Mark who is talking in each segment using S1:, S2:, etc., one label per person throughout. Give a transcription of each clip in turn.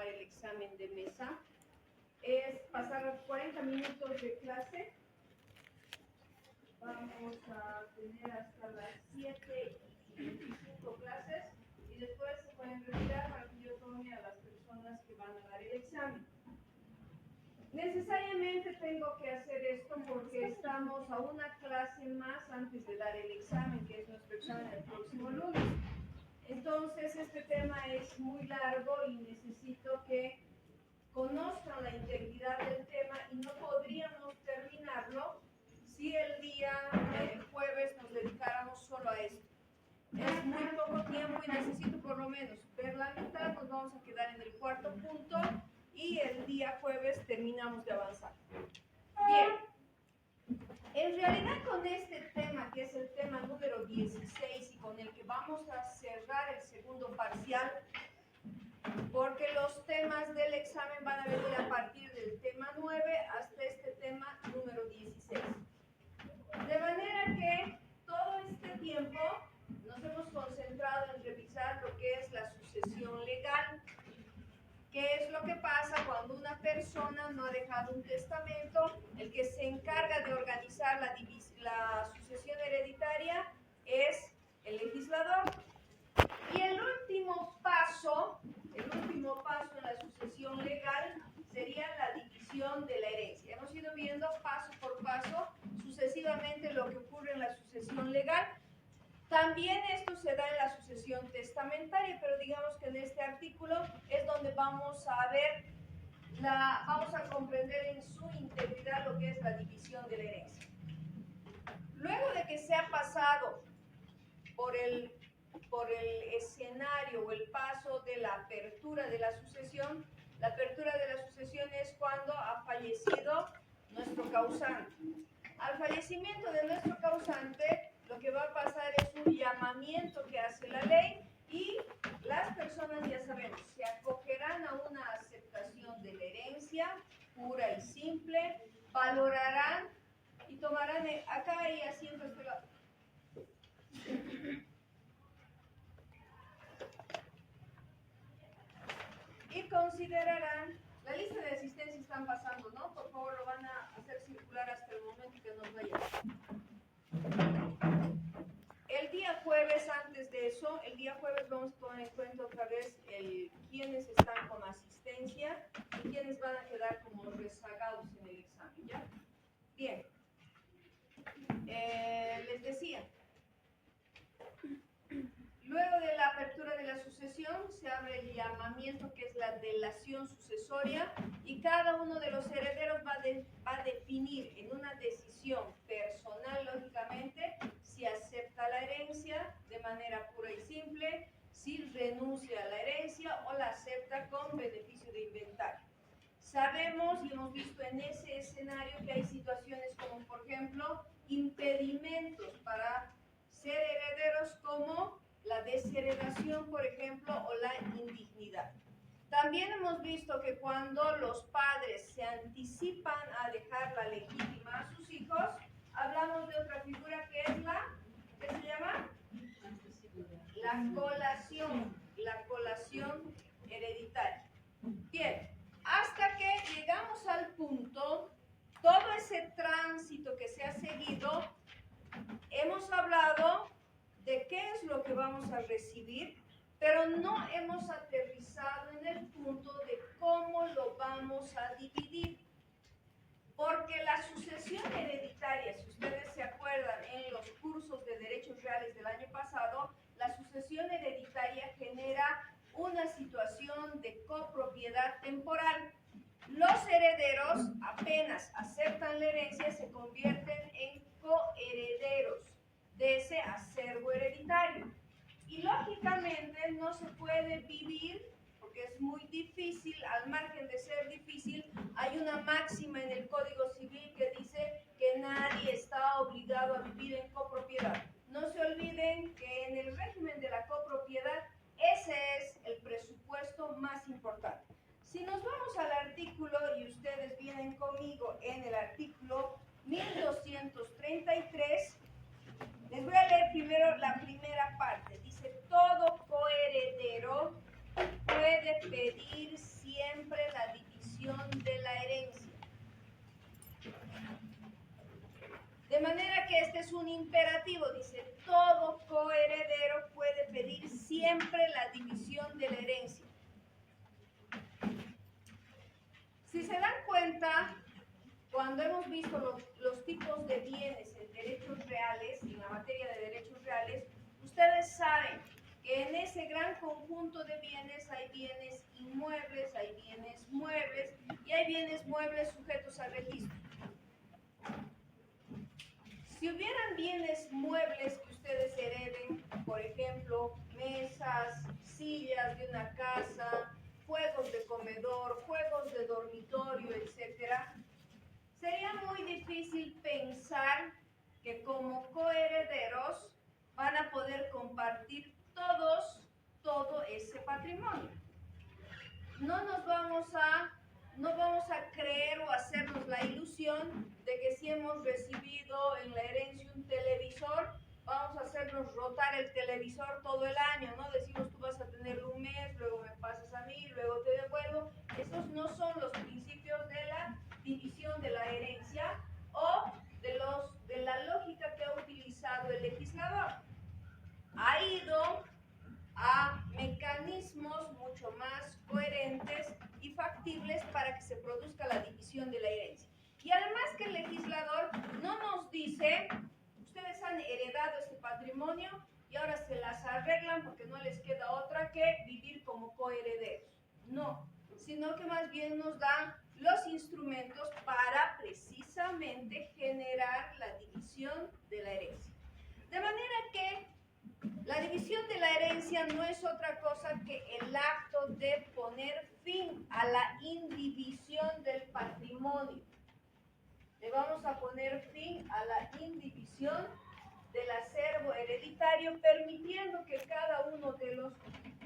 S1: tomar el examen de mesa. Es pasar 40 minutos de clase. Vamos a tener hasta las 7:25 clases y después se pueden retirar para que yo tome a las personas que van a dar el examen. Necesariamente tengo que hacer esto porque estamos a una clase más antes de dar el examen, que es nuestro examen el próximo lunes. Entonces, este tema es muy largo y necesito que conozcan la integridad del tema y no podríamos terminarlo si el día jueves nos dedicáramos solo a esto. Es muy poco tiempo y necesito por lo menos ver la mitad, nos vamos a quedar en el cuarto punto y el día jueves terminamos de avanzar. Bien, en realidad con este tema, que es el tema número 16 y con el que vamos a cerrar el segundo parcial, porque los temas del examen van a venir a partir del tema 9 hasta este tema número 16. De manera que todo este tiempo nos hemos concentrado en revisar lo que es la sucesión legal. ¿Qué es lo que pasa cuando una persona no ha dejado un testamento? El que se encarga de organizar la sucesión hereditaria es el legislador. Y el último paso en la sucesión legal sería la división de la herencia. Hemos ido viendo paso por paso sucesivamente lo que ocurre en la sucesión legal. También esto se da en la sucesión testamentaria, pero digamos que en este artículo es donde vamos a ver, vamos a comprender en su integridad lo que es la división de la herencia. Luego de que se ha pasado por el escenario o el paso de la apertura de la sucesión es cuando ha fallecido nuestro causante. Al fallecimiento de nuestro causante, lo que va a pasar es un llamamiento que hace la ley y las personas, ya sabemos, se acogerán a una aceptación de la herencia pura y simple, valorarán y tomarán, acá hay asientos, pero y considerarán, la lista de asistencia están pasando, ¿no? Por favor, lo van a hacer circular hasta el momento que nos vaya. El día jueves, antes de eso, el día jueves vamos a tomar en cuenta otra vez quiénes están con asistencia y quiénes van a quedar como rezagados en el examen, ¿ya? Bien. Les decía, luego de la apertura de la sucesión se abre el llamamiento, que es la delación sucesoria, y cada uno de los herederos va a definir en una decisión personal, lógicamente, si acepta la herencia de manera pura y simple, si renuncia a la herencia o la acepta con beneficio de inventario. Sabemos y hemos visto en ese escenario que hay situaciones como, por ejemplo, impedimentos para ser herederos, como la desheredación, por ejemplo, o la indignidad. También hemos visto que cuando los padres se anticipan a dejar la legítima a sus hijos, hablamos de otra figura que es ¿qué se llama? La colación hereditaria. Bien, hasta que llegamos al punto, todo ese tránsito que se ha seguido, hemos hablado de qué es lo que vamos a recibir, pero no hemos aterrizado en el punto de cómo lo vamos a dividir. Porque la sucesión hereditaria, si ustedes se acuerdan en los cursos de derechos reales del año pasado, la sucesión hereditaria genera una situación de copropiedad temporal. Los herederos, apenas aceptan la herencia, se convierten en coherederos de ese acervo hereditario. Y lógicamente no se puede vivir, porque es muy difícil, al margen de ser difícil, hay una máxima en el Código Civil que dice que nadie está obligado a vivir en copropiedad. No se olviden que en el régimen de la copropiedad, ese es el presupuesto más importante. Si nos vamos al artículo, y ustedes vienen conmigo en el artículo 1233, les voy a leer primero la primera parte. Dice: todo coheredero puede pedir 100 siempre la división de la herencia. De manera que este es un imperativo, dice, todo coheredero puede pedir siempre la división de la herencia. Si se dan cuenta, cuando hemos visto los tipos de bienes en derechos reales, en la materia de derechos reales, ustedes saben que en ese gran conjunto de bienes hay bienes inmuebles, hay bienes muebles y hay bienes muebles sujetos a registro. Si hubieran bienes muebles que ustedes hereden, por ejemplo, mesas, sillas de una casa, juegos de comedor, juegos de dormitorio, etc., sería muy difícil pensar que como coherederos van a poder compartir todos todo ese patrimonio. No vamos a creer o hacernos la ilusión de que si hemos recibido en la herencia un televisor, vamos a hacernos rotar el televisor todo el año, ¿no? Decimos, tú vas a tenerlo un mes, luego me pasas a mí, luego te devuelvo. Esos no son los principios de la división de la herencia o de la lógica que ha utilizado el legislador. Ha ido a mecanismos mucho más coherentes y factibles para que se produzca la división de la herencia. Y además que el legislador no nos dice, ustedes han heredado este patrimonio y ahora se las arreglan porque no les queda otra que vivir como coherederos. No, sino que más bien nos da los instrumentos para precisamente generar la división de la herencia. De manera que la división de la herencia no es otra cosa que el acto de poner fin a la indivisión del patrimonio. Le vamos a poner fin a la indivisión del acervo hereditario, permitiendo que cada uno de los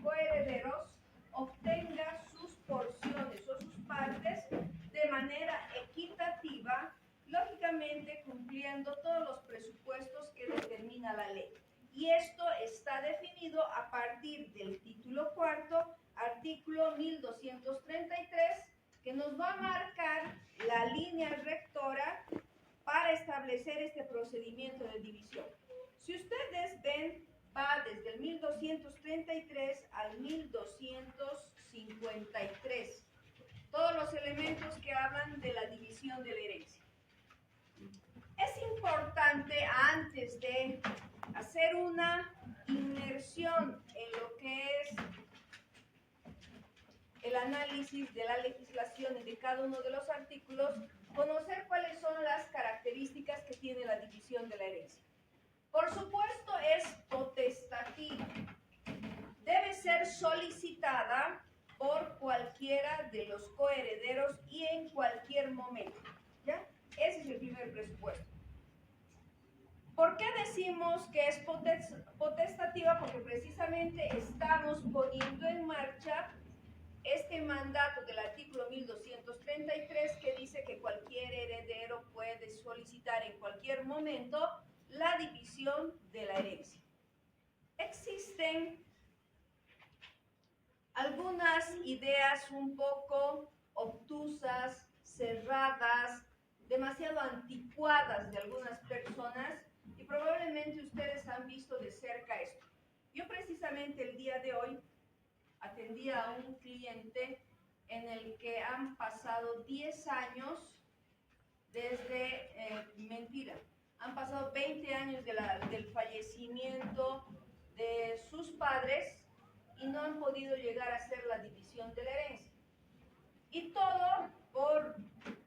S1: coherederos obtenga sus porciones o sus partes de manera equitativa, lógicamente cumpliendo todos los presupuestos que determina la ley. Y esto está definido a partir del título cuarto, artículo 1233, que nos va a marcar la línea rectora para establecer este procedimiento de división. Si ustedes ven, va desde el 1233 al 1253. Todos los elementos que hablan de la división de la herencia. Es importante, antes de hacer una inmersión en lo que es el análisis de la legislación y de cada uno de los artículos, conocer cuáles son las características que tiene la división de la herencia. Por supuesto, es potestativa. Debe ser solicitada por cualquiera de los coherederos y en cualquier momento. ¿Ya? Ese es el primer presupuesto. ¿Por qué decimos que es potestativa? Porque precisamente estamos poniendo en marcha este mandato del artículo 1233 que dice que cualquier heredero puede solicitar en cualquier momento la división de la herencia. Existen algunas ideas un poco obtusas, cerradas, demasiado anticuadas de algunas personas y probablemente ustedes han visto de cerca esto. Yo precisamente el día de hoy atendí a un cliente en el que han pasado 10 años desde, han pasado 20 años del fallecimiento de sus padres y no han podido llegar a hacer la división de la herencia. Y todo por,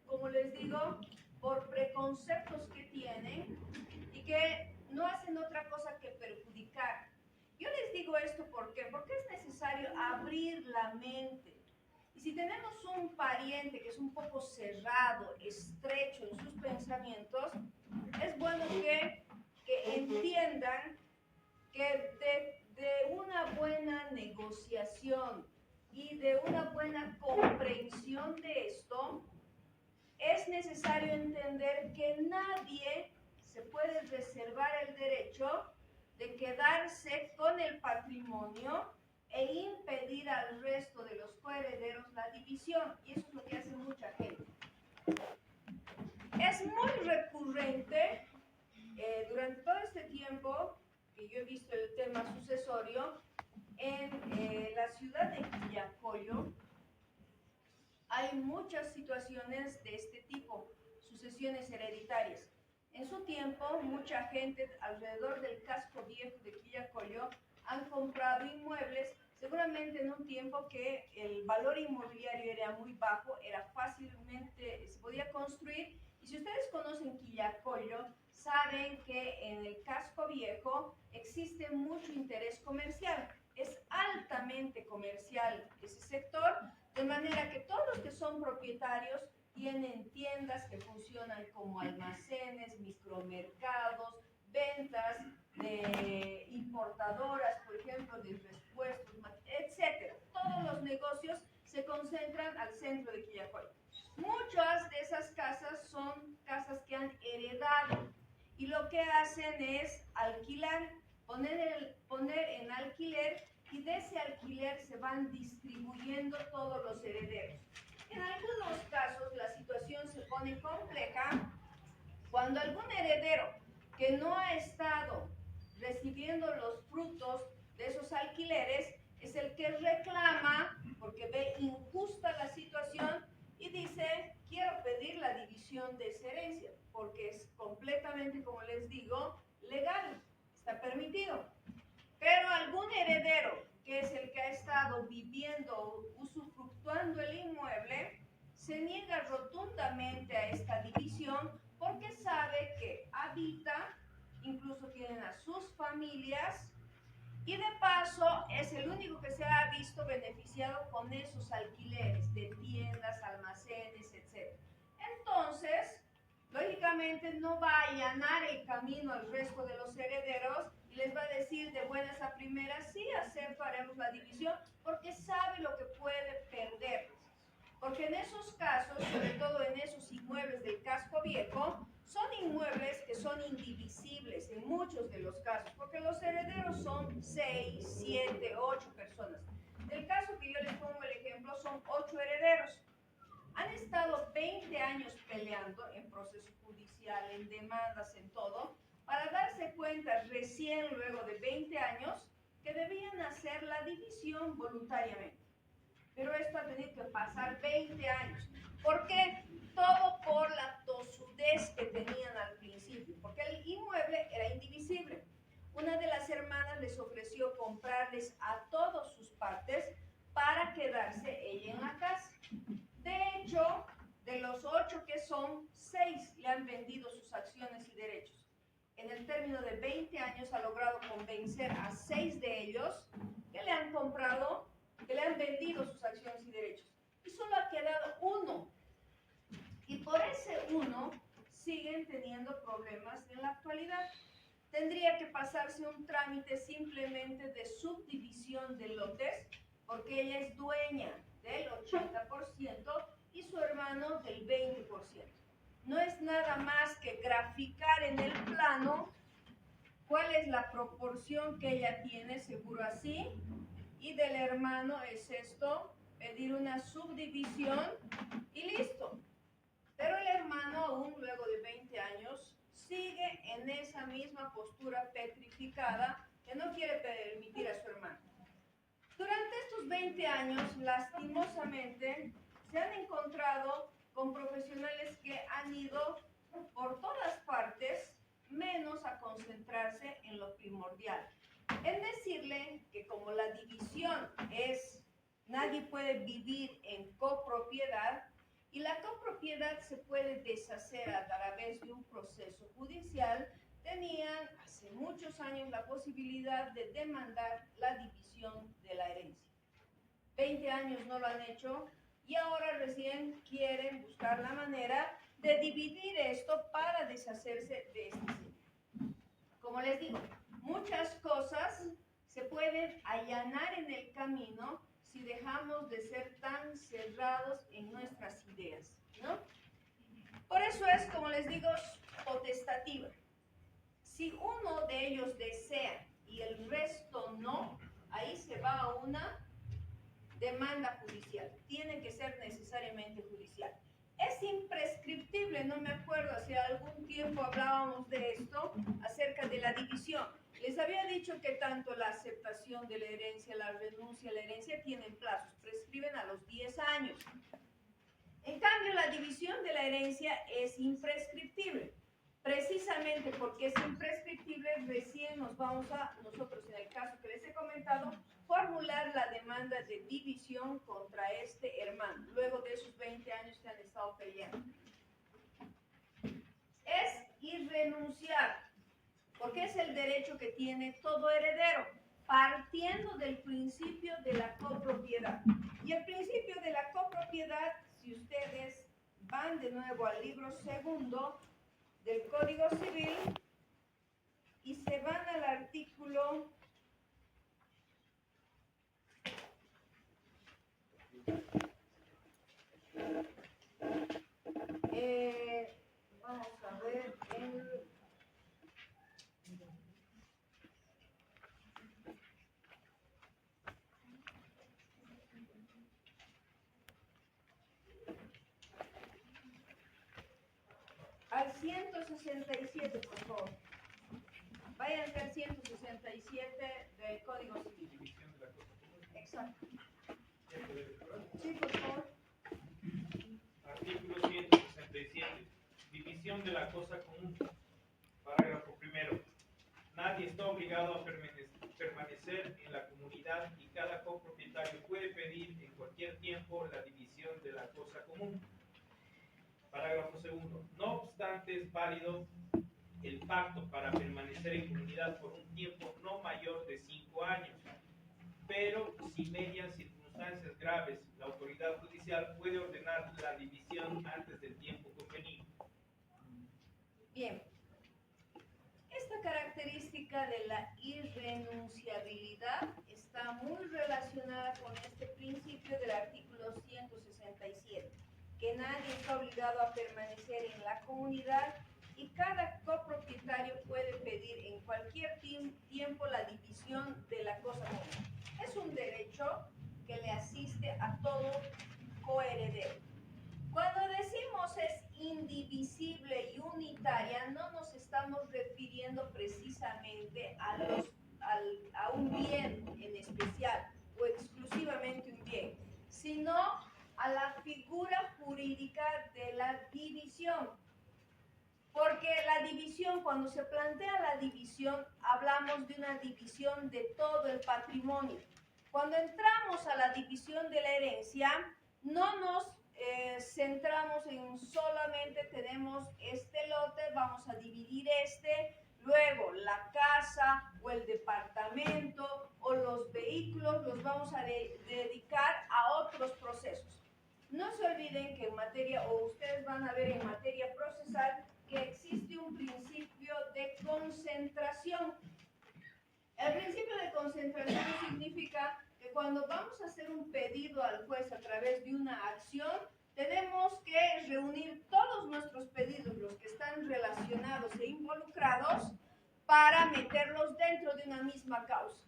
S1: como les digo, por preconceptos que tienen y que no hacen otra cosa que perjudicar. Yo les digo esto ¿por qué? Porque es necesario abrir la mente. Y si tenemos un pariente que es un poco cerrado, estrecho en sus pensamientos, es bueno que entiendan que de una buena negociación y de una buena comprensión de esto, es necesario entender que nadie se puede reservar el derecho de quedarse con el patrimonio e impedir al resto de los coherederos la división división, y eso es lo que hace mucha gente. Es muy recurrente durante todo este tiempo que yo he visto el tema sucesorio en la ciudad de Quillacollo. Hay muchas situaciones de este tipo, sucesiones hereditarias. En su tiempo, mucha gente alrededor del casco viejo de Quillacollo han comprado inmuebles, seguramente en un tiempo que el valor inmobiliario era muy bajo, era fácilmente, se podía construir. Y si ustedes conocen Quillacollo, saben que en el casco viejo existe mucho interés comercial. Es altamente comercial ese sector, de manera que todos los que son propietarios tienen tiendas que funcionan como almacenes, micromercados, ventas de importadoras, por ejemplo, de repuestos, etc. Todos los negocios se concentran al centro de Quillacollo. Muchas de esas casas son casas que han heredado y lo que hacen es alquilar, poner en alquiler, y de ese alquiler se van distribuyendo todos los herederos. En algunos casos la situación se pone compleja cuando algún heredero que no ha estado recibiendo los frutos de esos alquileres es el que reclama porque ve injusta la situación y dice: quiero pedir la división de esa herencia, porque es completamente, como les digo, legal, está permitido. Pero algún heredero, que es el que ha estado viviendo, usufructuando el inmueble, se niega rotundamente a esta división porque sabe que habita, incluso tienen a sus familias, y de paso es el único que se ha visto beneficiado con esos alquileres de tiendas, almacenes, etc. Entonces, lógicamente no va a allanar el camino al resto de los herederos y les va a decir de buenas a primeras: sí, acepto, haremos la división, porque sabe lo que puede perder. Porque en esos casos, sobre todo en esos inmuebles del casco viejo, son inmuebles que son indivisibles en muchos de los casos, porque los herederos son 6, 7, 8 personas. Del caso que yo les pongo el ejemplo, son 8 herederos. Han estado 20 años peleando en proceso judicial, en demandas, en todo, para darse cuenta recién luego de 20 años que debían hacer la división voluntariamente. Pero esto ha tenido que pasar 20 años. ¿Por qué? Todo por la tosudez que tenían al principio, porque el inmueble era indivisible. Una de las hermanas les ofreció comprarles a todos sus partes para quedarse ella en la casa. De hecho, de los 8 que son, 6 le han vendido sus acciones y derechos. En el término de 20 años ha logrado convencer a 6 de ellos que le han comprado, que le han vendido sus acciones y derechos. Y solo ha quedado uno. Y por ese uno siguen teniendo problemas en la actualidad. Tendría que pasarse un trámite simplemente de subdivisión de lotes, porque ella es dueña del 80% y su hermano del 20%. No es nada más que graficar en el plano cuál es la proporción que ella tiene, seguro así, y del hermano es esto, pedir una subdivisión y listo. Pero el hermano, aún luego de 20 años, sigue en esa misma postura petrificada que no quiere permitir a su hermano. Durante estos 20 años, lastimosamente, se han encontrado con profesionales que han ido por todas partes, menos a concentrarse en lo primordial. En decirle que como la división es, nadie puede vivir en copropiedad, y la copropiedad se puede deshacer a través de un proceso judicial, tenían hace muchos años la posibilidad de demandar la división de la herencia. 20 años no lo han hecho y ahora recién quieren buscar la manera de dividir esto para deshacerse de este señor. Como les digo, muchas cosas se pueden allanar en el camino si dejamos de ser tan cerrados en nuestras ideas, ¿no? Por eso es, como les digo, potestativa. Si uno de ellos desea y el resto no, ahí se va a una demanda judicial. Tiene que ser necesariamente judicial. Es imprescriptible, no me acuerdo, hace algún tiempo hablábamos de esto, acerca de la división. Les había dicho que tanto la aceptación de la herencia, la renuncia a la herencia tienen plazos, prescriben a los 10 años. En cambio, la división de la herencia es imprescriptible. Precisamente porque es imprescriptible, recién nos vamos a, nosotros en el caso que les he comentado, formular la demanda de división contra este hermano, luego de esos 20 años que han estado peleando. Es irrenunciable, porque es el derecho que tiene todo heredero, partiendo del principio de la copropiedad. Y el principio de la copropiedad, si ustedes van de nuevo al libro segundo del Código Civil y se van al artículo vamos a ver al 167, por favor. Váyanse al 167 del Código Civil. Exacto. Sí, por favor.
S2: Artículo 167. División de la cosa común. Parágrafo primero. Nadie está obligado a permanecer en la comunidad y cada copropietario puede pedir en cualquier tiempo la división de la cosa común. Parágrafo segundo. No obstante, es válido el pacto para permanecer en comunidad por un tiempo no mayor de 5 años, pero si median circunstancias graves, la autoridad judicial puede ordenar la división antes del tiempo convenido.
S1: Bien. Esta característica de la irrenunciabilidad está muy relacionada con este principio del artículo 167, que nadie está obligado a permanecer en la comunidad y cada copropietario puede pedir en cualquier tiempo la división de la cosa común. Es un derecho que le asiste a todo coheredero. Cuando decimos es indivisible y unitaria, no nos estamos refiriendo precisamente a un bien en especial o exclusivamente un bien, sino a la figura jurídica de la división. Porque la división, cuando se plantea la división, hablamos de una división de todo el patrimonio. Cuando entramos a la división de la herencia, no nos centramos en solamente tenemos este lote, vamos a dividir luego la casa o el departamento o los vehículos los vamos a dedicar a otros procesos. No se olviden que en materia, o ustedes van a ver en materia procesal, que existe un principio de concentración. El principio de concentración significa que cuando vamos a hacer un pedido al juez a través de una acción, tenemos que reunir todos nuestros pedidos, los que están relacionados e involucrados, para meterlos dentro de una misma causa.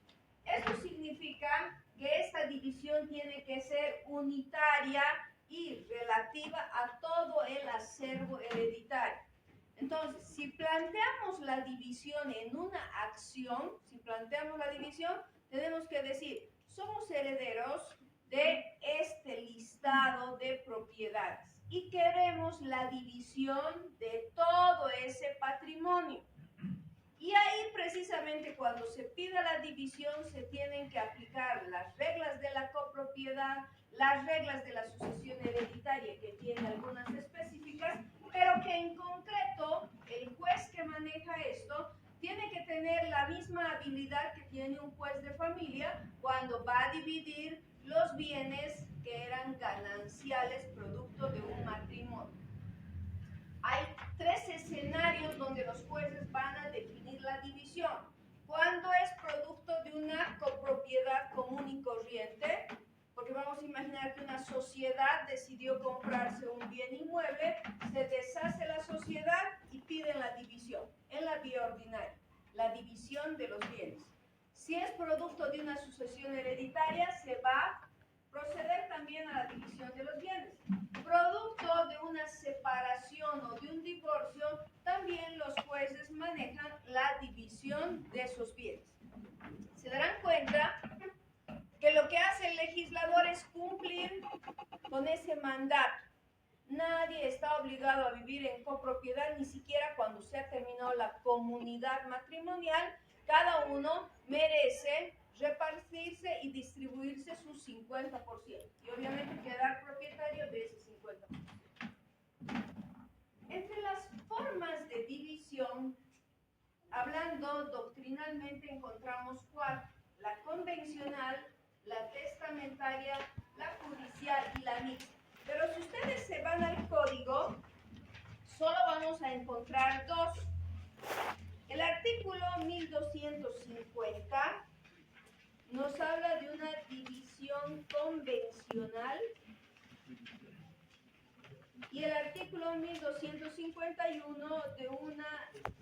S1: Eso significa que esta división tiene que ser unitaria y relativa a todo el acervo hereditario. Entonces, si planteamos la división en una acción, tenemos que decir, somos herederos de este listado de propiedades y queremos la división de todo ese patrimonio. Y ahí precisamente cuando se pida la división se tienen que aplicar las reglas de la copropiedad, las reglas de la sucesión hereditaria, que tiene algunas específicas, pero que en concreto el juez que maneja esto tiene que tener la misma habilidad que tiene un juez de familia cuando va a dividir los bienes que eran gananciales producto de un matrimonio. Hay 3 escenarios donde los jueces van a definir la división. Cuando es producto de una copropiedad común y corriente, porque vamos a imaginar que una sociedad decidió comprarse un bien inmueble, se deshace la sociedad y piden la división, en la vía ordinaria, la división de los bienes. Si es producto de una sucesión hereditaria, se va proceder también a la división de los bienes. Producto de una separación o de un divorcio, también los jueces manejan la división de esos bienes. Se darán cuenta que lo que hace el legislador es cumplir con ese mandato. Nadie está obligado a vivir en copropiedad, ni siquiera cuando se ha terminado la comunidad matrimonial. Cada uno merece repartirse y distribuirse su 50%. Y obviamente quedar propietario de ese 50%. Entre las formas de división, hablando doctrinalmente, encontramos 4. La convencional, la testamentaria, la judicial y la mixta. Pero si ustedes se van al código, solo vamos a encontrar 2. El artículo 1250 nos habla de una división convencional y el artículo 1251 de una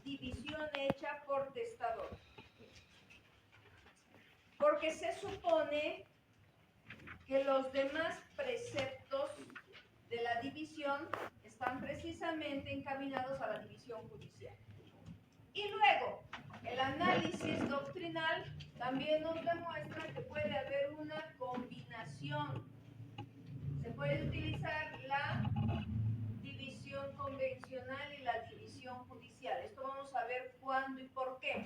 S1: división hecha por testador. Porque se supone que los demás preceptos de la división están precisamente encaminados a la división judicial. Y luego, el análisis doctrinal también nos demuestra que puede haber una combinación. Se puede utilizar la división convencional y la división judicial. Esto vamos a ver cuándo y por qué.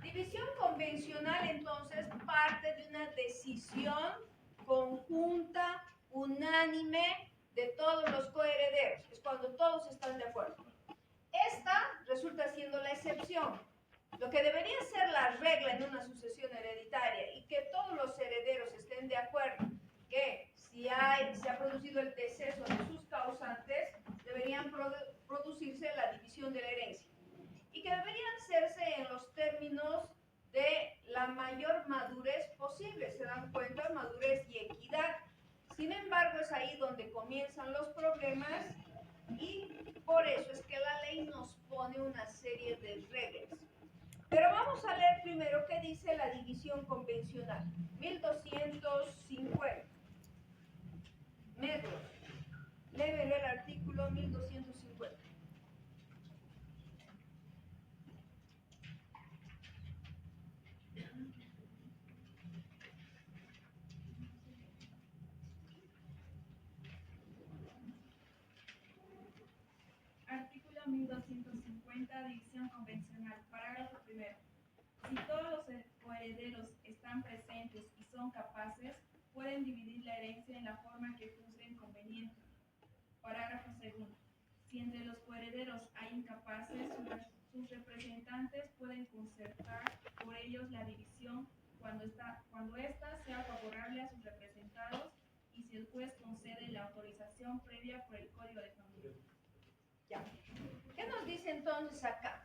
S1: División convencional, entonces, parte de una decisión conjunta, unánime, de todos los coherederos. Es cuando todos están de acuerdo. Esta resulta siendo la excepción. Lo que debería ser la regla en una sucesión hereditaria y que todos los herederos estén de acuerdo que si se ha producido el deceso de sus causantes, deberían producirse la división de la herencia. Y que deberían hacerse en los términos de la mayor madurez posible. Se dan cuenta, madurez y equidad. Sin embargo, es ahí donde comienzan los problemas y por eso es que la ley nos pone una serie de reglas. Pero vamos a leer primero qué dice la división convencional. 1250. Medros. Lévele el artículo 1250.
S3: Artículo 1250, división convencional. Parágrafo primero. Si todos los coherederos están presentes y son capaces, pueden dividir la herencia en la forma que juzguen conveniente. Parágrafo segundo. Si entre los coherederos hay incapaces, sus representantes pueden concertar por ellos la división cuando ésta sea favorable a sus representados y si el juez concede la autorización previa por el Código de Familia.
S1: Ya. ¿Qué nos dice entonces acá?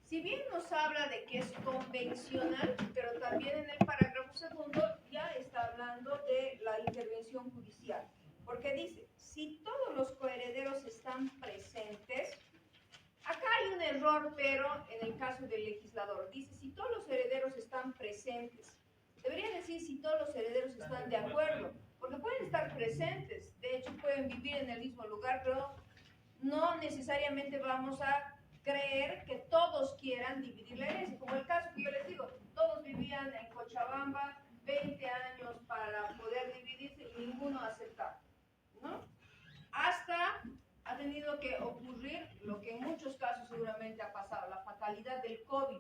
S1: Si bien nos habla de que es convencional, pero también en el parágrafo segundo ya está hablando de la intervención judicial. Porque dice, si todos los coherederos están presentes, acá hay un error, pero en el caso del legislador, dice, si todos los herederos están presentes, debería decir si todos los herederos están de acuerdo, porque pueden estar presentes, de hecho pueden vivir en el mismo lugar, pero no necesariamente vamos a creer que todos quieran dividir la herencia, como el caso que yo les digo, todos vivían en Cochabamba 20 años para poder dividirse y ninguno aceptaba, ¿no? Hasta ha tenido que ocurrir lo que en muchos casos seguramente ha pasado, la fatalidad del COVID,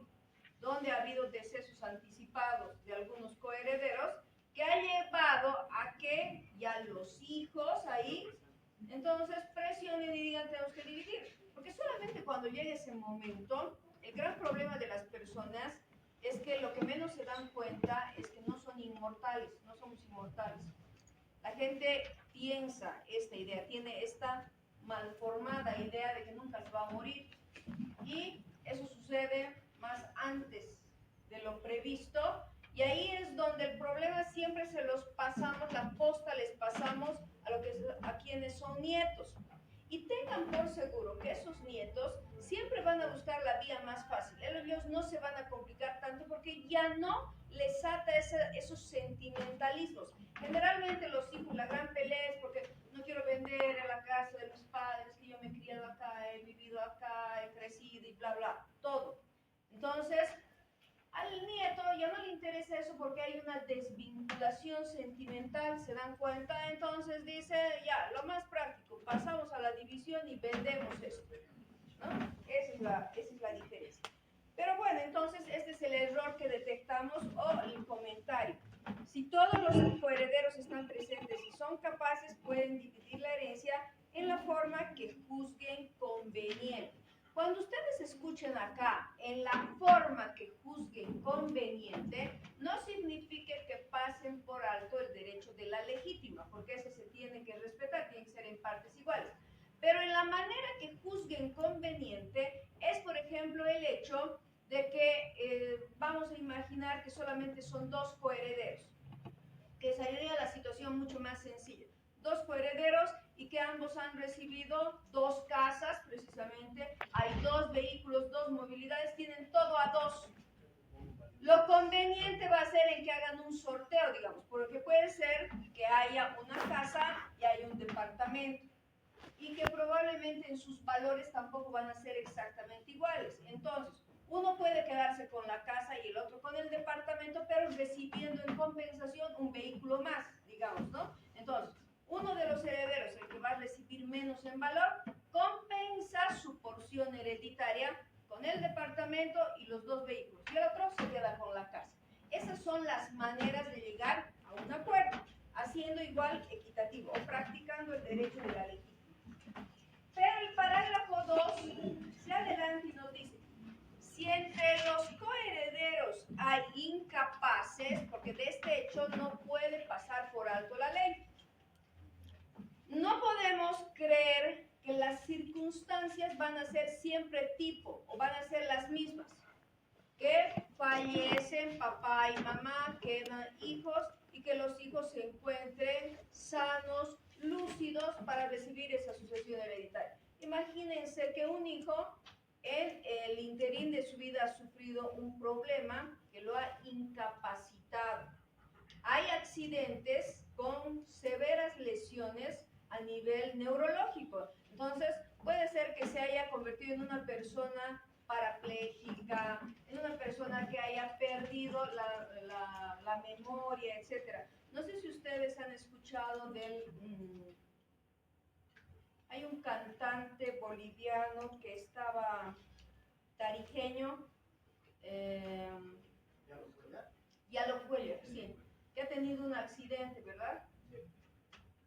S1: donde ha habido decesos anticipados de algunos coherederos, que ha llevado a que ya los hijos ahí, entonces presionen y digan tenemos que dividir. Porque solamente cuando llegue ese momento, el gran problema de las personas es que lo que menos se dan cuenta es que no son inmortales, no somos inmortales. La gente piensa esta idea, tiene esta malformada idea de que nunca se va a morir. Y eso sucede más antes de lo previsto. Y ahí es donde el problema siempre se los pasamos, la posta les pasamos a quienes son nietos. y tengan por seguro que esos nietos siempre van a buscar la vía más fácil. Ellos no se van a complicar tanto porque ya no les ata esos sentimentalismos. Generalmente los hijos, la gran pelea es porque no quiero vender la casa de mis padres, que yo me he criado acá, he vivido acá, he crecido y bla, bla, todo. Entonces, al nieto ya no le interesa eso porque hay una desvinculación sentimental, ¿se dan cuenta? Entonces dice, ya, lo más práctico, pasamos a la división y vendemos esto, ¿no? Esa es la diferencia. Pero bueno, entonces este es el error que detectamos o el comentario. Si todos los coherederos están presentes y son capaces, pueden dividir la herencia en la forma que juzguen conveniente. Cuando ustedes escuchen acá, en la forma que juzguen conveniente, no significa que pasen por alto el derecho de la legítima, porque ese se tiene que respetar, tiene que ser en partes iguales. Pero en la manera que juzguen conveniente es, por ejemplo, el hecho de que vamos a imaginar que solamente son dos coherederos, que sería la situación mucho más sencilla. Dos coherederos y que ambos han recibido dos casas, precisamente, hay dos vehículos, dos movilidades, tienen todo a dos. Lo conveniente va a ser en que hagan un sorteo, digamos, porque puede ser que haya una casa y haya un departamento, y que probablemente en sus valores tampoco van a ser exactamente iguales. Entonces, uno puede quedarse con la casa y el otro con el departamento, pero recibiendo en compensación un vehículo más, digamos, ¿no? Entonces, uno de los herederos, el que va a recibir menos en valor, compensa su porción hereditaria con el departamento y los dos vehículos, y el otro se queda con la casa. Esas son las maneras de llegar a un acuerdo, haciendo igual equitativo o practicando el derecho de la ley. Pero el parágrafo 2 se adelanta y nos dice, si entre los coherederos hay incapaces, porque de este hecho no puede pasar por alto la ley, no podemos creer que las circunstancias van a ser siempre tipo o van a ser las mismas, que fallecen papá y mamá, quedan hijos y que los hijos se encuentren sanos, lúcidos para recibir esa sucesión hereditaria. Imagínense que un hijo en el interín de su vida ha sufrido un problema que lo ha incapacitado. Hay accidentes con severas lesiones a nivel neurológico. Entonces, puede ser que se haya convertido en una persona parapléjica, en una persona que haya perdido la memoria, etc. No sé si ustedes han escuchado hay un cantante boliviano que estaba tarijeño, Yalo Cuellar, sí, que ha tenido un accidente, ¿verdad?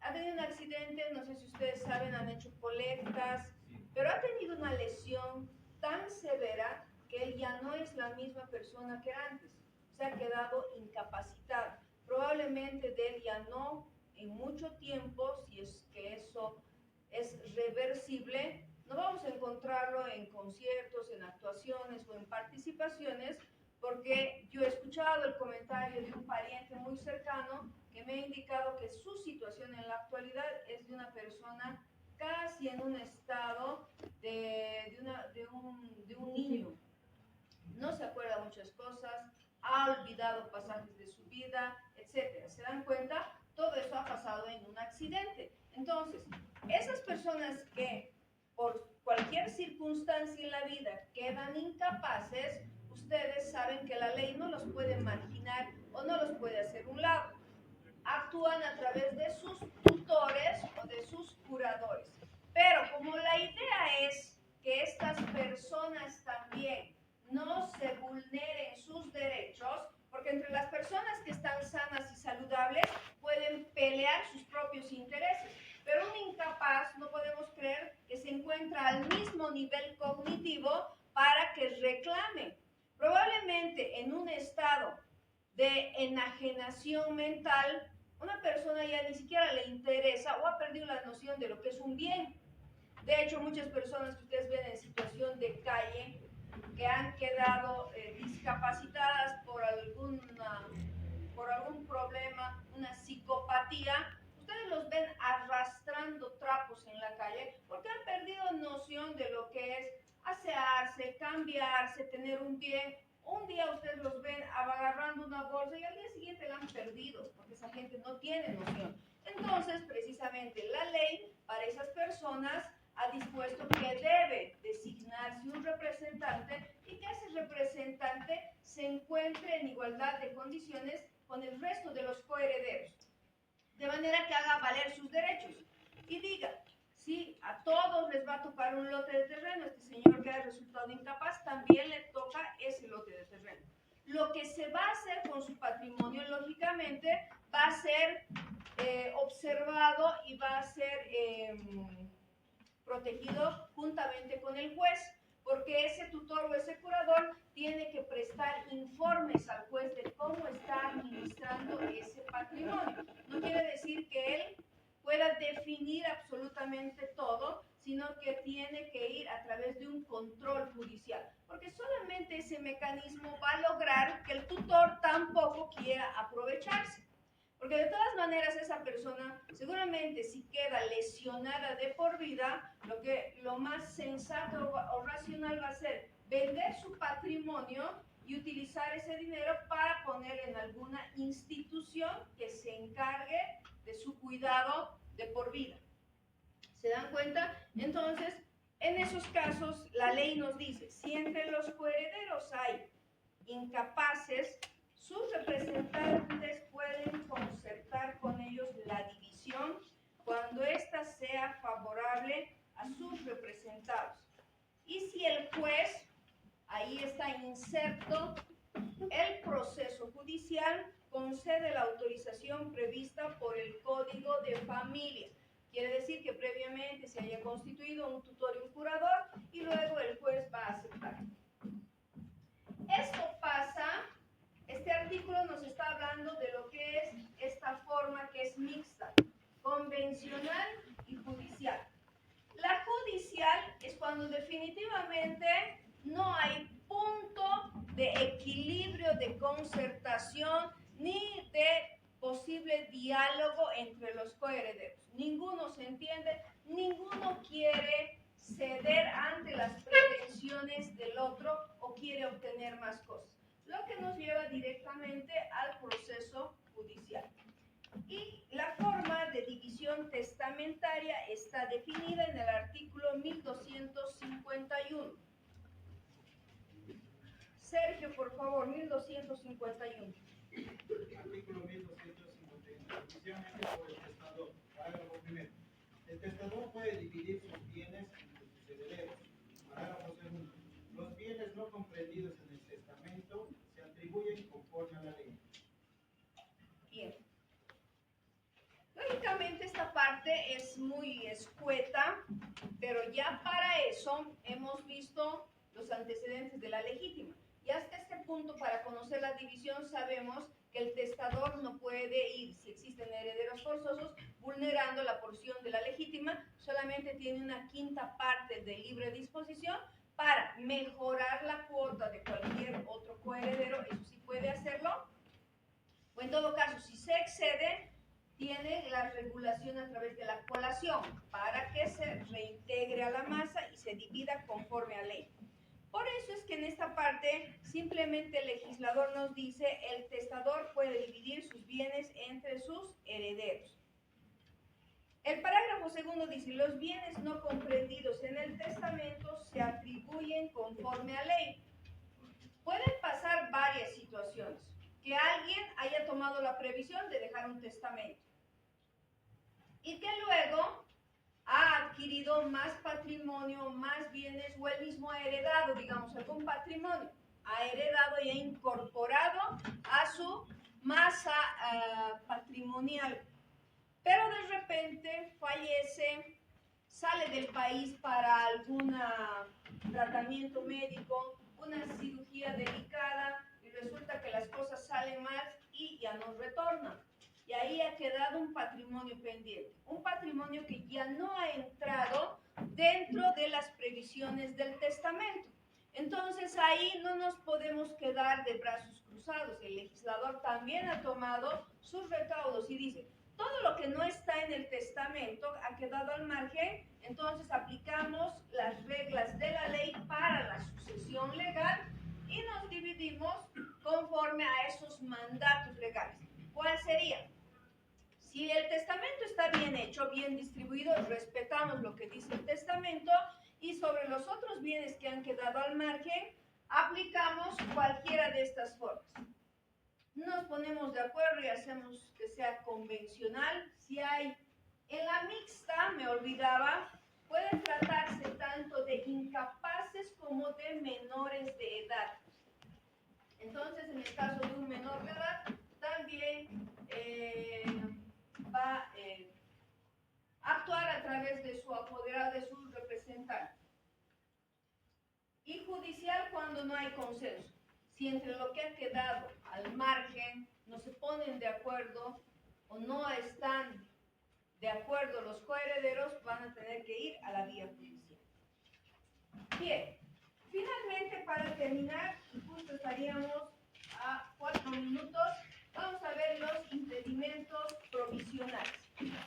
S1: Ha tenido un accidente, no sé si ustedes saben, han hecho colectas, pero ha tenido una lesión tan severa que él ya no es la misma persona que antes, se ha quedado incapacitado. Probablemente de él ya no, en mucho tiempo, si es que eso es reversible, no vamos a encontrarlo en conciertos, en actuaciones o en participaciones, porque yo he escuchado el comentario de un pariente muy cercano que me ha indicado que su situación en la actualidad es de una persona casi en un estado de un niño. No se acuerda muchas cosas, ha olvidado pasajes de su vida, etc. ¿Se dan cuenta? Todo eso ha pasado en un accidente. Entonces, esas personas que por cualquier circunstancia en la vida quedan incapaces, ustedes saben que la ley no los puede marginar o no los puede hacer un lado. Actúan a través de sus tutores o de sus curadores. Pero como la idea es que estas personas también no se vulneren sus derechos, porque entre las personas que están sanas y saludables pueden pelear sus propios intereses, pero un incapaz no podemos creer que se encuentra al mismo nivel cognitivo para que reclame. Probablemente en un estado de enajenación mental, una persona ya ni siquiera le interesa o ha perdido la noción de lo que es un bien. De hecho, muchas personas que ustedes ven en situación de calle, que han quedado discapacitadas por algún problema, una psicopatía, ustedes los ven arrastrando trapos en la calle porque han cambiarse, tener un bien. Un día ustedes los ven agarrando una bolsa y al día siguiente la han perdido, porque esa gente no tiene noción. Entonces, precisamente la ley para esas personas ha dispuesto que debe designarse un representante y que ese representante se encuentre en igualdad de condiciones con el resto de los coherederos, de manera que haga valer sus derechos y diga, si a todos les va a tocar un lote de terreno, este señor que ha resultado incapaz, también le toca ese lote de terreno. Lo que se va a hacer con su patrimonio, lógicamente, va a ser observado y va a ser protegido juntamente con el juez, porque ese tutor o ese curador tiene que prestar informes al juez de cómo está administrando ese patrimonio. No quiere decir que él pueda definir absolutamente todo, sino que tiene que ir a través de un control judicial, porque solamente ese mecanismo va a lograr que el tutor tampoco quiera aprovecharse. Porque de todas maneras esa persona seguramente si queda lesionada de por vida, lo más sensato o racional va a ser vender su patrimonio y utilizar ese dinero para poner en alguna institución que se encargue de su cuidado de por vida. ¿Se dan cuenta? Entonces, en esos casos, la ley nos dice, si entre los coherederos hay incapaces, sus representantes pueden concertar con ellos la división cuando ésta sea favorable a sus representados. Y si el juez, ahí está inserto, el proceso judicial concede la autorización prevista por el Código de Familia. Quiere decir que previamente se haya constituido un tutor y un curador y luego el juez va a aceptar. Esto pasa, este artículo nos está hablando de lo que es esta forma que es mixta, convencional y judicial. La judicial es cuando definitivamente no hay punto de equilibrio, de concertación, ni de posible diálogo entre los coherederos. Ninguno se entiende, ninguno quiere ceder ante las pretensiones del otro o quiere obtener más cosas, lo que nos lleva directamente al proceso judicial. Y la forma de división testamentaria está definida en el artículo 1251. Sergio, por favor, 1251.
S4: Artículo 1251. División por el testador. Parágrafo primero. El testador puede dividir sus bienes entre sus herederos. Parágrafo segundo. Los bienes no comprendidos en el testamento se atribuyen conforme a la ley.
S1: Bien. Lógicamente esta parte es muy escueta, pero ya para eso hemos visto los antecedentes de la legítima. Y hasta este punto, para conocer la división, sabemos que el testador no puede ir, si existen herederos forzosos, vulnerando la porción de la legítima, solamente tiene una quinta parte de libre disposición para mejorar la cuota de cualquier otro coheredero, eso sí puede hacerlo, o en todo caso, si se excede, tiene la regulación a través de la colación, para que se reintegre a la masa y se divida conforme a ley. Por eso es que en esta parte simplemente el legislador nos dice el testador puede dividir sus bienes entre sus herederos. El parágrafo segundo dice los bienes no comprendidos en el testamento se atribuyen conforme a ley. Pueden pasar varias situaciones. Que alguien haya tomado la previsión de dejar un testamento y que luego ha adquirido más patrimonio, más bienes o él mismo ha heredado, digamos, algún patrimonio, ha heredado y ha incorporado a su masa patrimonial, pero de repente fallece, sale del país para algún tratamiento médico, una cirugía delicada y resulta que las cosas salen mal y ya no retornan. Y ahí ha quedado un patrimonio pendiente, un patrimonio que ya no ha entrado dentro de las previsiones del testamento. Entonces ahí no nos podemos quedar de brazos cruzados. El legislador también ha tomado sus recaudos y dice, Todo lo que no está en el testamento ha quedado al margen, entonces aplicamos las reglas de la ley para la sucesión legal y nos dividimos conforme a esos mandatos legales. ¿Cuál sería? Si el testamento está bien hecho, bien distribuido, respetamos lo que dice el testamento y sobre los otros bienes que han quedado al margen, aplicamos cualquiera de estas formas. Nos ponemos de acuerdo y hacemos que sea convencional. Si hay en la mixta, me olvidaba, puede tratarse tanto de incapaces como de menores de edad. Entonces, en el caso de un menor de edad, también va a actuar a través de su apoderado, de su representante. Y judicial cuando no hay consenso. Si entre lo que ha quedado al margen no se ponen de acuerdo o no están de acuerdo los coherederos, van a tener que ir a la vía judicial. Bien, finalmente para terminar, y justo estaríamos a 4 minutos, vamos a ver los impedimentos provisionales.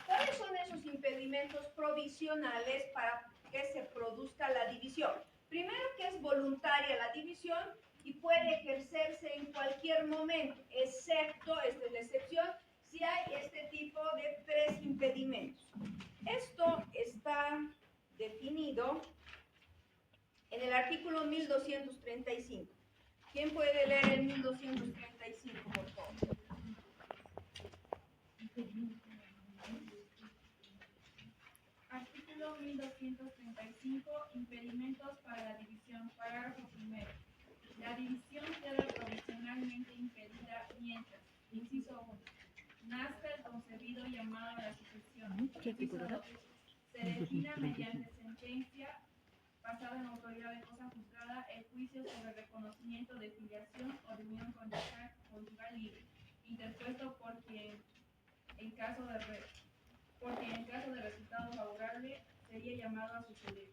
S1: ¿Cuáles son esos impedimentos provisionales para que se produzca la división? Primero, que es voluntaria la división y puede ejercerse en cualquier momento, excepto, esta es la excepción, si hay este tipo de 3 impedimentos. Esto está definido en el artículo 1235. ¿Quién puede leer el 1235, por favor?
S3: Artículo 1235. Impedimentos para la división. Parágrafo primero. La división queda provisionalmente impedida mientras, inciso 1, nazca el concebido llamado a la sucesión. Inciso 2, se defina mediante sentencia basada en autoridad de cosa juzgada el juicio sobre reconocimiento de filiación o de unión conjugal libre, interpuesto por quien en caso de resultado favorable sería llamado a suceder.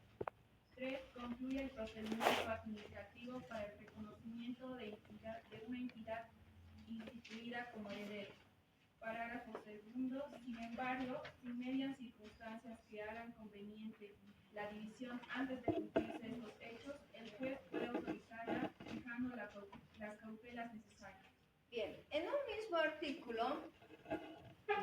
S3: 3. Concluye el procedimiento administrativo para el reconocimiento de una entidad instituida como heredero. Parágrafo segundo. Sin embargo, si median circunstancias que hagan conveniente la división antes de cumplirse estos hechos, el juez puede autorizarla fijando las cautelas necesarias.
S1: Bien, en un mismo artículo,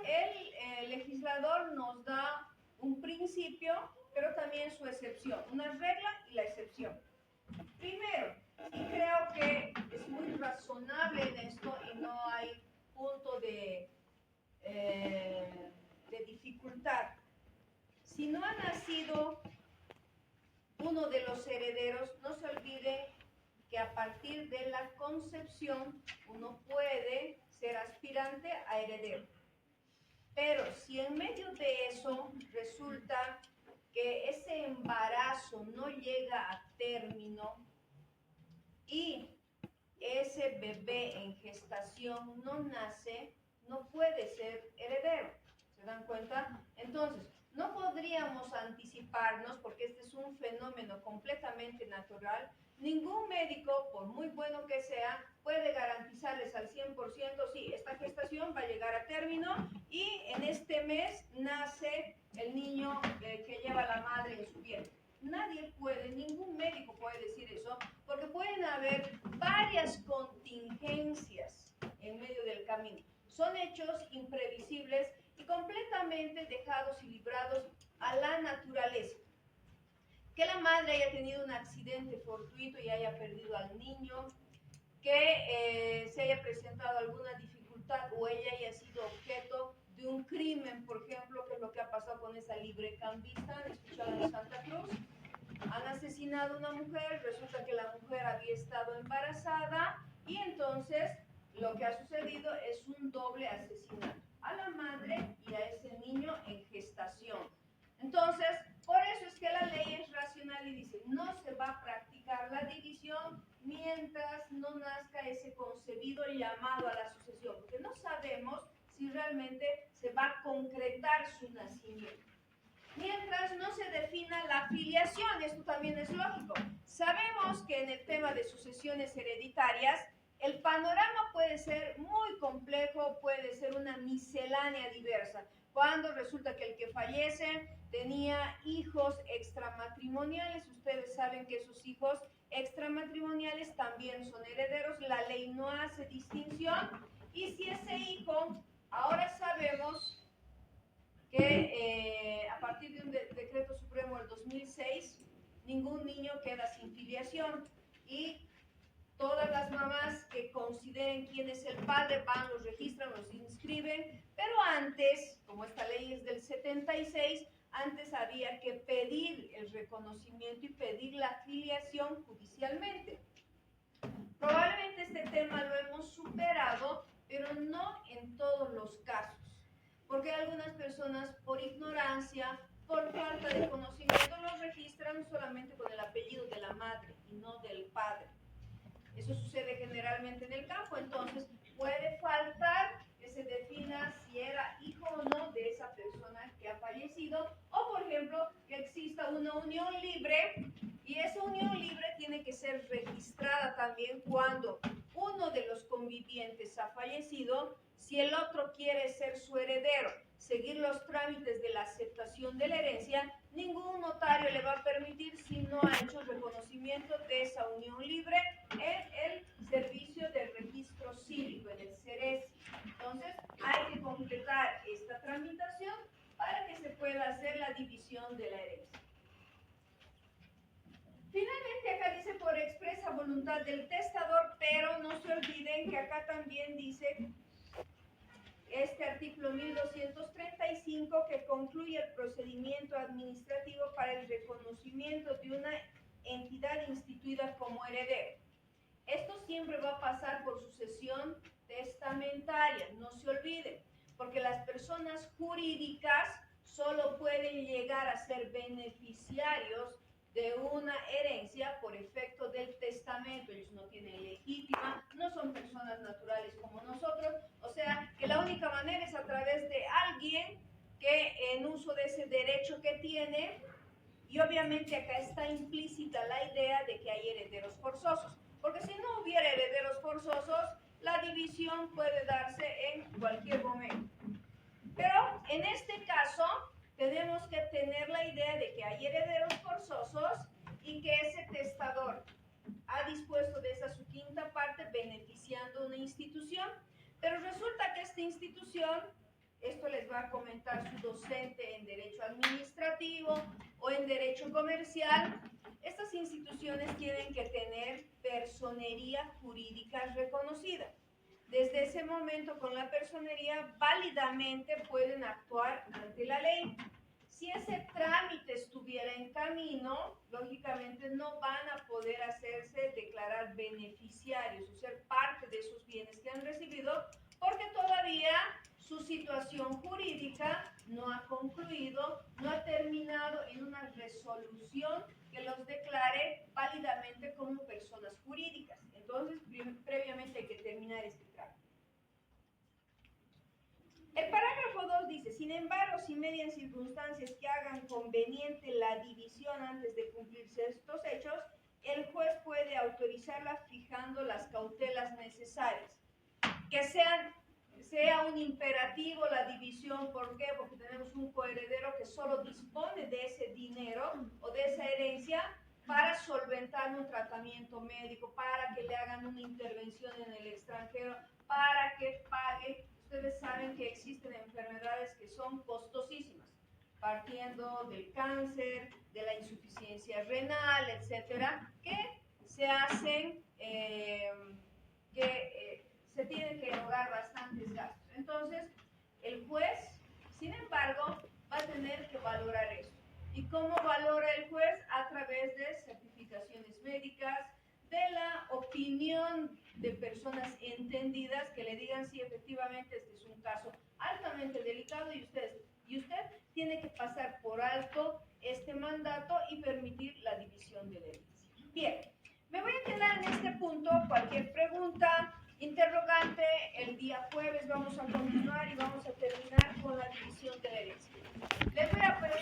S1: el legislador nos da un principio, pero también su excepción, una regla y la excepción. Primero, y creo que es muy razonable en esto y no hay punto de dificultad. Si no ha nacido uno de los herederos, no se olvide que a partir de la concepción uno puede ser aspirante a heredero. Pero si en medio de eso resulta que ese embarazo no llega a término y ese bebé en gestación no nace, no puede ser heredero. ¿Se dan cuenta? Entonces, no podríamos anticiparnos, porque este es un fenómeno completamente natural. Ningún médico, por muy bueno que sea, puede garantizarles al 100%, sí, esta gestación va a llegar a término y en este mes nace el niño que lleva la madre en su vientre. Nadie puede, ningún médico puede decir eso, porque pueden haber varias contingencias en medio del camino. Son hechos imprevisibles y completamente dejados y librados a la naturaleza. Que la madre haya tenido un accidente fortuito y haya perdido al niño, que se haya presentado alguna dificultad o ella haya sido objeto de un crimen, por ejemplo, que es lo que ha pasado con esa librecambista, ¿han escuchado en Santa Cruz? Han asesinado a una mujer, resulta que la mujer había estado embarazada y entonces lo que ha sucedido es un doble asesinato a la madre y a ese niño en gestación. Entonces, por eso es que la ley es racional y dice, no se va a practicar la división mientras no nazca ese concebido llamado a la sucesión, porque no sabemos si realmente se va a concretar su nacimiento. Mientras no se defina la filiación, esto también es lógico. Sabemos que en el tema de sucesiones hereditarias, el panorama puede ser muy complejo, puede ser una miscelánea diversa. Cuando resulta que el que fallece tenía hijos extramatrimoniales, ustedes saben que esos hijos extramatrimoniales también son herederos, la ley no hace distinción, y si ese hijo, ahora sabemos que a partir de un decreto supremo del 2006, ningún niño queda sin filiación, y todas las mamás que consideren quién es el padre van, los registran, los inscriben, pero antes, como esta ley es del 76, antes había que pedir el reconocimiento y pedir la filiación judicialmente. Probablemente este tema lo hemos superado, pero no en todos los casos, porque algunas personas por ignorancia, por falta de conocimiento, los registran solamente con el apellido de la madre y no del padre. Eso sucede generalmente en el campo, entonces puede faltar que se defina si era hijo o no de esa persona que ha fallecido, o por ejemplo, que exista una unión libre, y esa unión libre tiene que ser registrada también cuando uno de los convivientes ha fallecido. Si el otro quiere ser su heredero, seguir los trámites de la aceptación de la herencia, ningún notario le va a permitir si no ha hecho reconocimiento de esa unión libre en el servicio de registro cívico, en el CERECI. Entonces, hay que completar esta tramitación para que se pueda hacer la división de la herencia. Finalmente, acá dice por expresa voluntad del testador, pero no se olviden que acá también dice este artículo 1235 que concluye el procedimiento administrativo para el reconocimiento de una entidad instituida como heredero. Esto siempre va a pasar por sucesión testamentaria, no se olviden, porque las personas jurídicas solo pueden llegar a ser beneficiarios de una herencia por efecto del testamento. Ellos no tienen legítima, no son personas naturales como nosotros, o sea que la única manera es a través de alguien que en uso de ese derecho que tiene, y obviamente acá está implícita la idea de que hay herederos forzosos, porque si no hubiera herederos forzosos, la división puede darse en cualquier momento. Pero en este caso tenemos que tener la idea de que hay herederos forzosos y que ese testador ha dispuesto de esa su quinta parte beneficiando una institución, pero resulta que esta institución, esto les va a comentar su docente en Derecho Administrativo o en Derecho Comercial, estas instituciones tienen que tener personería jurídica reconocida. Desde ese momento, con la personería, válidamente pueden actuar ante la ley. Si ese trámite estuviera en camino, lógicamente no van a poder hacerse declarar beneficiarios o ser parte de esos bienes que han recibido, porque todavía su situación jurídica no ha concluido, no ha terminado en una resolución que los declare válidamente como personas jurídicas. Entonces, previamente hay que terminar este trámite. El parágrafo 2 dice: sin embargo, si median circunstancias que hagan conveniente la división antes de cumplirse estos hechos, el juez puede autorizarla fijando las cautelas necesarias. Que sea un imperativo la división, ¿por qué? Porque tenemos un coheredero que solo dispone de ese dinero o de esa herencia para solventar un tratamiento médico, para que le hagan una intervención en el extranjero, para que pague. Ustedes saben que existen enfermedades que son costosísimas, partiendo del cáncer, de la insuficiencia renal, etcétera, que se hacen, se tienen que erogar bastantes gastos. Entonces, el juez, sin embargo, va a tener que valorar eso. ¿Y cómo valora el juez? A través de certificaciones médicas, de la opinión de personas entendidas que le digan si efectivamente este es un caso altamente delicado y usted tiene que pasar por alto este mandato y permitir la división de la herencia. Bien, me voy a quedar en este punto. Cualquier pregunta, interrogante, el día jueves vamos a continuar y vamos a terminar con la división de la herencia. Les voy a pedir